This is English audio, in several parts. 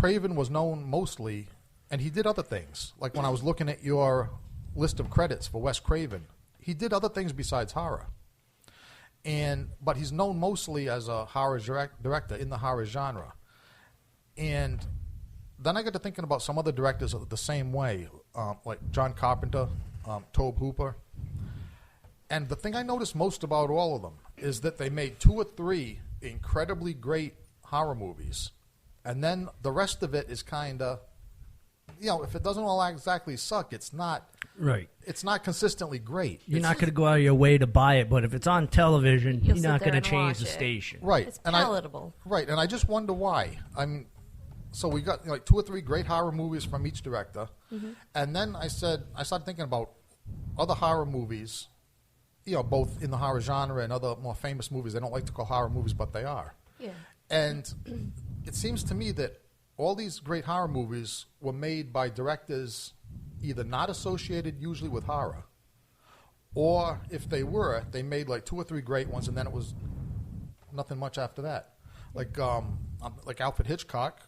Craven was known mostly, and he did other things. Like when I was looking at your list of credits for Wes Craven, he did other things besides horror. But he's known mostly as a horror director in the horror genre. And then I got to thinking about some other directors the same way, like John Carpenter, Tobe Hooper. And the thing I noticed most about all of them is that they made 2 or 3 incredibly great horror movies. And then the rest of it is kind of, if it doesn't all exactly suck, it's not right. It's not consistently great. You're not going to go out of your way to buy it, but if it's on television, you're not going to change the station. Right. It's palatable. And I just wonder why. So we got like 2 or 3 great horror movies from each director, and then I started thinking about other horror movies, both in the horror genre and other more famous movies. They don't like to call horror movies, but they are. Yeah. And it seems to me that all these great horror movies were made by directors either not associated usually with horror, or if they were, they made like 2 or 3 great ones, and then it was nothing much after that. Like Alfred Hitchcock,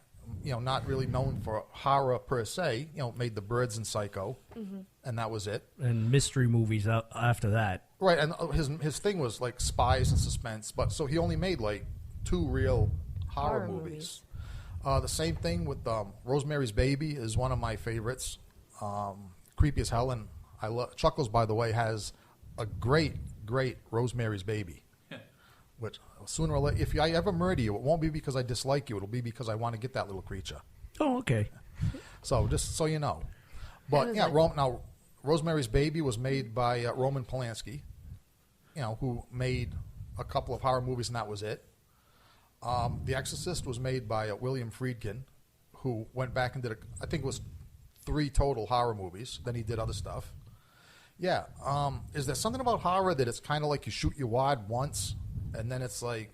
not really known for horror per se, made The Birds and Psycho, and that was it. And mystery movies after that. Right, and his thing was like spies and suspense, but so he only made like 2 real horror movies. The same thing with Rosemary's Baby is one of my favorites. Creepy as hell, and I love Chuckles, by the way, has a great Rosemary's Baby. Which sooner or later, if I ever murder you, it won't be because I dislike you. It'll be because I want to get that little creature. Oh, okay. So just so you know. But yeah, now Rosemary's Baby was made by Roman Polanski, who made a couple of horror movies, and that was it. The Exorcist was made by William Friedkin, who went back and did, I think it was 3 total horror movies. Then he did other stuff. Yeah. Is there something about horror that it's kind of like you shoot your wad once, and then it's like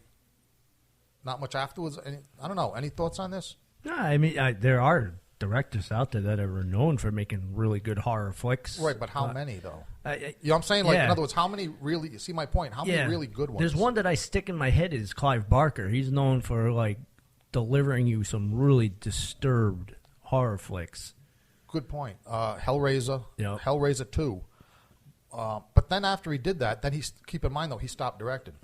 not much afterwards? I don't know. Any thoughts on this? No, I mean, there are directors out there that are known for making really good horror flicks. Right, but how many, though? You know what I'm saying? Like, in other words, how many really, you see my point, how many really good ones? There's one that I stick in my head is Clive Barker. He's known for, like, delivering you some really disturbed horror flicks. Good point. Hellraiser, Yep. Hellraiser 2. But then after he did that, then keep in mind, though, he stopped directing.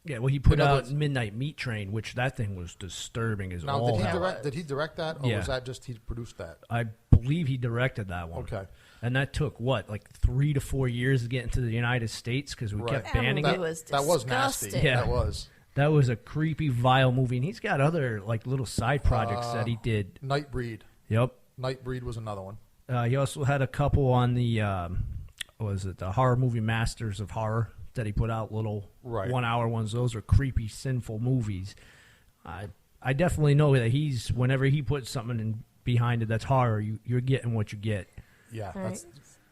Yeah, well, he put out Midnight Meat Train, which that thing was disturbing as all. Now, did he direct that, or was that just he produced that? I believe he directed that one. Okay. And that took, like 3 to 4 years to get into the United States because we kept banning it. That was nasty. Yeah. That was. That was a creepy, vile movie. And he's got other, like, little side projects that he did. Nightbreed. Yep. Nightbreed was another one. He also had a couple on the, the Horror Movie Masters of Horror that he put out, little 1-hour ones. Those are creepy, sinful movies. I definitely know that whenever he puts something in behind it that's horror, you're getting what you get. Yeah. Right.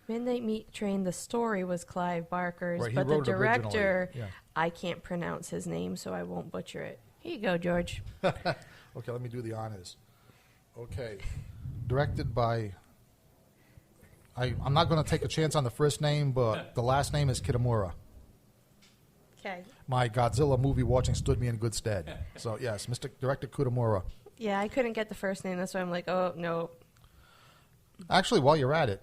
Midnight Meat Train, the story was Clive Barker's, Right, but the director, yeah. I can't pronounce his name, so I won't butcher it. Here you go, George. Okay, let me do the honors. Okay. Directed by... I'm not going to take a chance on the first name, but the last name is Kitamura. Okay. My Godzilla movie watching stood me in good stead. So, yes, Mr. Director Kitamura. Yeah, I couldn't get the first name. That's why I'm like, oh, no. Actually, while you're at it,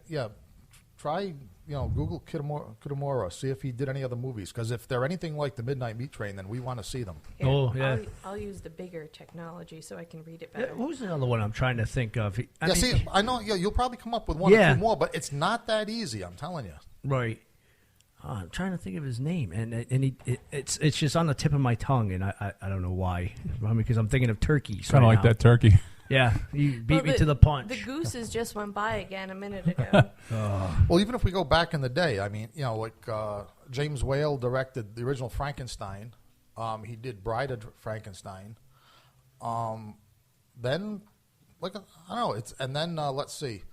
try, Google Kitamura, see if he did any other movies. Because if they're anything like the Midnight Meat Train, then we want to see them. Here, oh, yeah. I'll use the bigger technology so I can read it better. Who's another one I'm trying to think of? I know, you'll probably come up with one or 2 more, but it's not that easy, I'm telling you. Right. I'm trying to think of his name, and it's just on the tip of my tongue, and I don't know why. Because I'm thinking of turkeys. Kind of like that turkey. Yeah, you beat me to the punch. The gooses just went by again a minute ago. Well, even if we go back in the day, I mean, James Whale directed the original Frankenstein. He did Bride of Frankenstein. Then, I don't know. Let's see.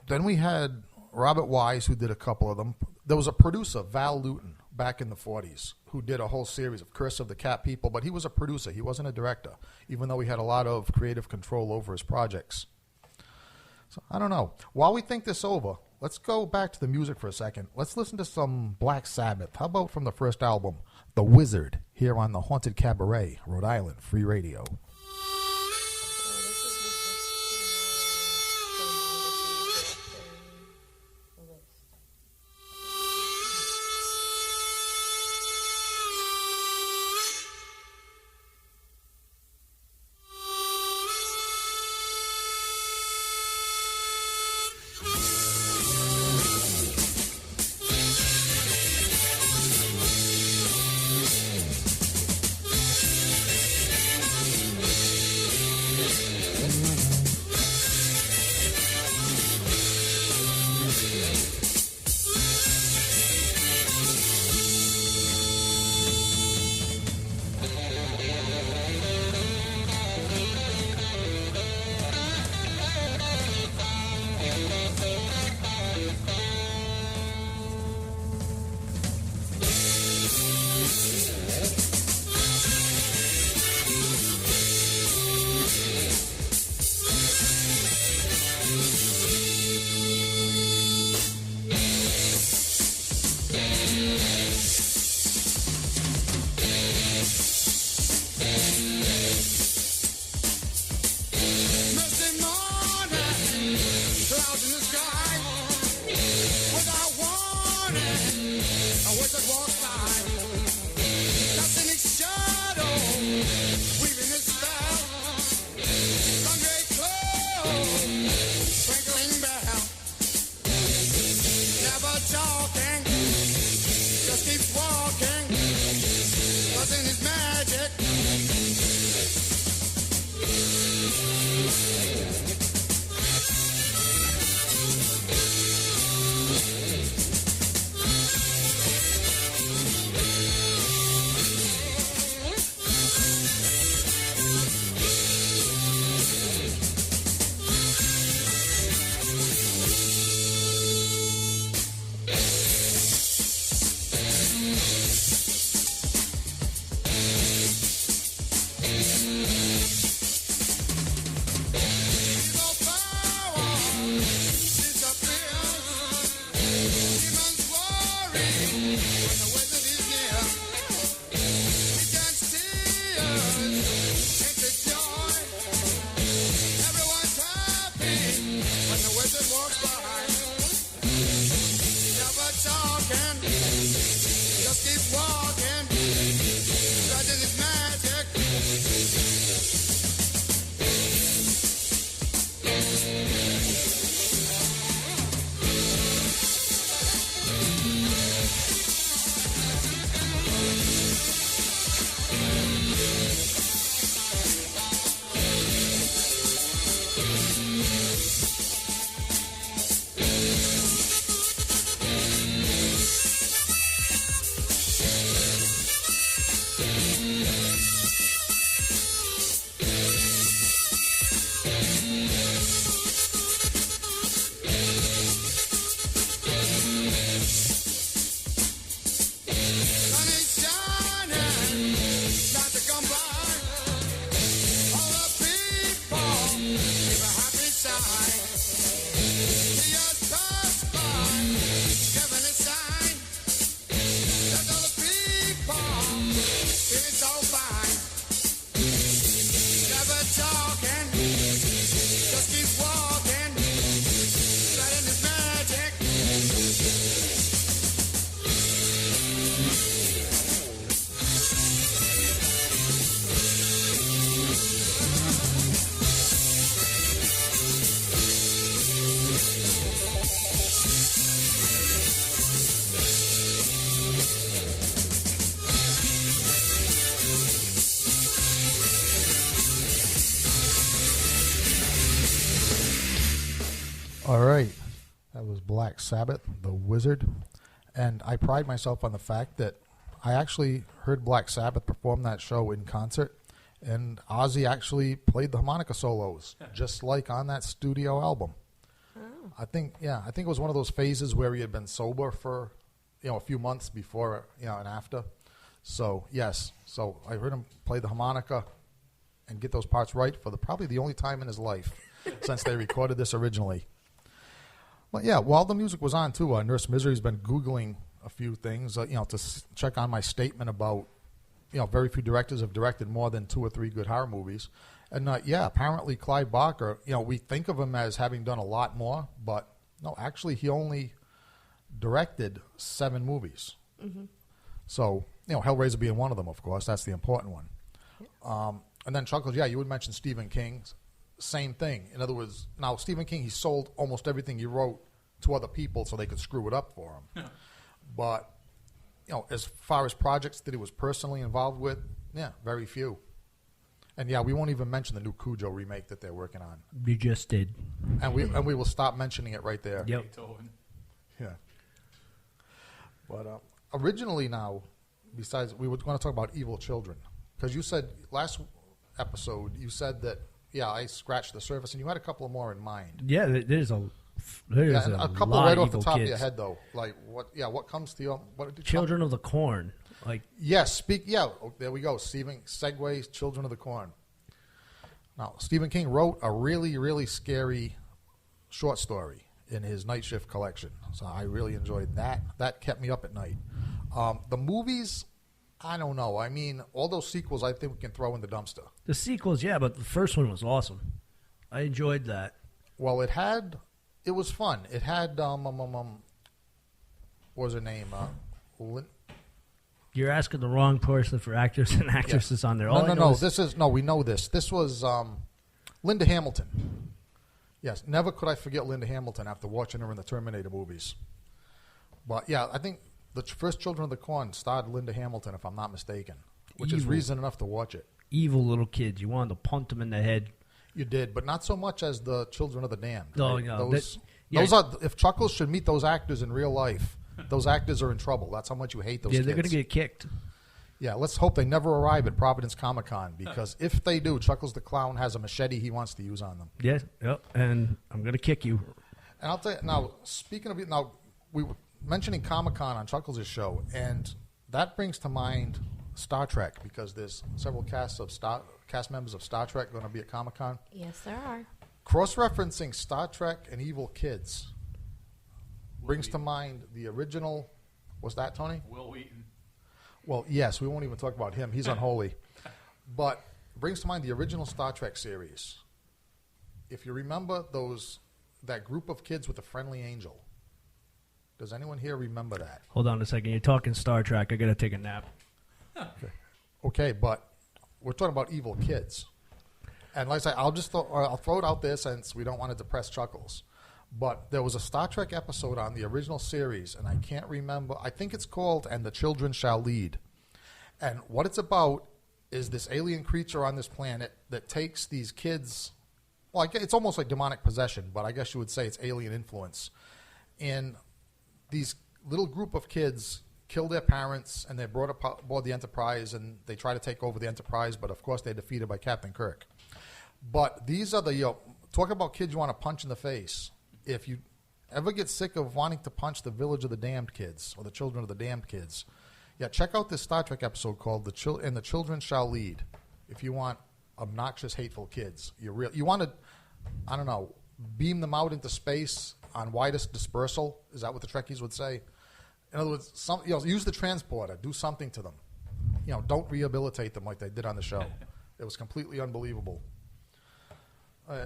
Then we had Robert Wise, who did a couple of them. There was a producer, Val Lewton, back in the 40s, who did a whole series of Curse of the Cat People, but he was a producer. He wasn't a director, even though he had a lot of creative control over his projects. So, I don't know. While we think this over, let's go back to the music for a second. Let's listen to some Black Sabbath. How about from the first album, The Wizard, here on the Haunted Cabaret, Rhode Island Free Radio. This All right. That was Black Sabbath, The Wizard. And I pride myself on the fact that I actually heard Black Sabbath perform that show in concert, and Ozzy actually played the harmonica solos, just like on that studio album. Oh. I think it was one of those phases where he had been sober for, a few months before, and after. So, yes. So I heard him play the harmonica and get those parts right for probably the only time in his life since they recorded this originally. But yeah, while the music was on too, Nurse Misery's been Googling a few things, to check on my statement about, very few directors have directed more than 2 or 3 good horror movies. And apparently Clive Barker, we think of him as having done a lot more, but no, actually he only directed 7 movies. Mm-hmm. So, Hellraiser being one of them, of course, that's the important one. And then Chuckles, you would mention Stephen King. Same thing. In other words, now Stephen King, he sold almost everything he wrote to other people so they could screw it up for him. Yeah. But, as far as projects that he was personally involved with, very few. And we won't even mention the new Cujo remake that they're working on. You just did. And we will stop mentioning it right there. Yep. Yeah. But originally now, besides, we were going to talk about Evil Children. Because you said, last episode, you said that, I scratched the surface, and you had a couple more in mind. Yeah, there's a couple lot right of off the top kids. of your head, though. Like, what comes to you? Children of the Corn. Yes, there we go. Segues, Children of the Corn. Now, Stephen King wrote a really, really scary short story in his Night Shift collection. So I really enjoyed that. That kept me up at night. The movies, I don't know. I mean, all those sequels I think we can throw in the dumpster. The sequels, but the first one was awesome. I enjoyed that. Well, it was fun. It had, what was her name? You're asking the wrong person for actors and actresses on there. No. We know this. This was Linda Hamilton. Yes, never could I forget Linda Hamilton after watching her in the Terminator movies. But I think the first Children of the Corn starred Linda Hamilton, if I'm not mistaken, which is reason enough to watch it. Evil little kids. You wanted to punt them in the head. You did, but not so much as the Children of the Damned. Oh, right? no. Those are, if Chuckles should meet those actors in real life, those actors are in trouble. That's how much you hate those kids. Yeah, they're going to get kicked. Yeah, let's hope they never arrive at Providence Comic-Con, because if they do, Chuckles the Clown has a machete he wants to use on them. Yes, and I'm going to kick you. And I'll tell you, now, speaking of it, we were mentioning Comic-Con on Chuckles' show, and that brings to mind Star Trek, because there's several cast members of Star Trek going to be at Comic-Con. Yes, there are. Cross-referencing Star Trek and Evil Kids brings to mind the original. Was that Tony? Will Wheaton. Well, yes, we won't even talk about him. He's unholy. But brings to mind the original Star Trek series. If you remember that group of kids with the friendly angel. Does anyone here remember that? Hold on a second. You're talking Star Trek. I got to take a nap. Okay, but we're talking about Evil Kids. And like I say, I'll throw it out there since we don't want to depress Chuckles. But there was a Star Trek episode on the original series, and I can't remember. I think it's called "And the Children Shall Lead." And what it's about is this alien creature on this planet that takes these kids. Well, it's almost like demonic possession, but I guess you would say it's alien influence. And these little group of kids kill their parents, and they're brought aboard the Enterprise, and they try to take over the Enterprise, but of course they're defeated by Captain Kirk. But these are talk about kids you want to punch in the face. If you ever get sick of wanting to punch the Village of the Damned Kids or the Children of the Damned Kids, check out this Star Trek episode called "And the Children Shall Lead." If you want obnoxious, hateful kids, you want to, I don't know, beam them out into space on widest dispersal. Is that what the Trekkies would say? In other words, use the transporter, do something to them. Don't rehabilitate them like they did on the show. It was completely unbelievable. All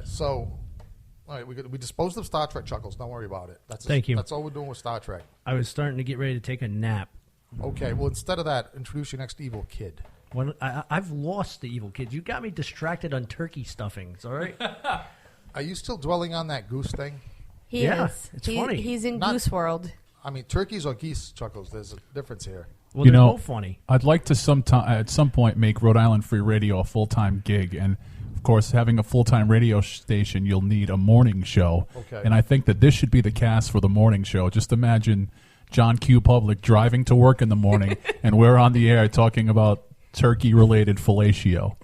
right, we disposed of Star Trek, Chuckles. Don't worry about it. Thank you. That's all we're doing with Star Trek. I was starting to get ready to take a nap. Okay, well, instead of that, introduce your next evil kid. When I've lost the evil kid. You got me distracted on turkey stuffings, all right? Are you still dwelling on that goose thing? He is. It's funny. He's in Goose World. I mean, turkeys or geese, Chuckles? There's a difference here. Well, they're both funny. I'd like to at some point make Rhode Island Free Radio a full-time gig, and of course, having a full-time radio station, you'll need a morning show. Okay. And I think that this should be the cast for the morning show. Just imagine John Q. Public driving to work in the morning, and we're on the air talking about turkey-related fellatio.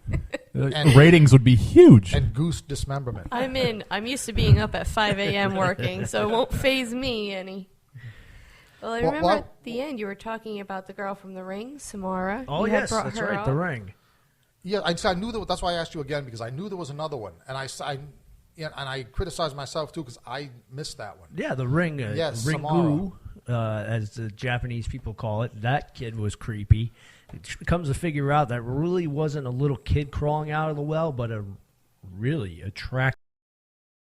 Ratings would be huge. And goose dismemberment. I'm in. I'm used to being up at 5 a.m. working, so it won't faze me any. Well, I remember at the end you were talking about the girl from The Ring, Samara. Oh, yes, that's right, up. The Ring. Yeah, I knew that. That's why I asked you again, because I knew there was another one, and I criticized myself too because I missed that one. Yeah, The Ring. Yes, Ringu, as the Japanese people call it. That kid was creepy. It comes to figure out that really wasn't a little kid crawling out of the well, but a really attractive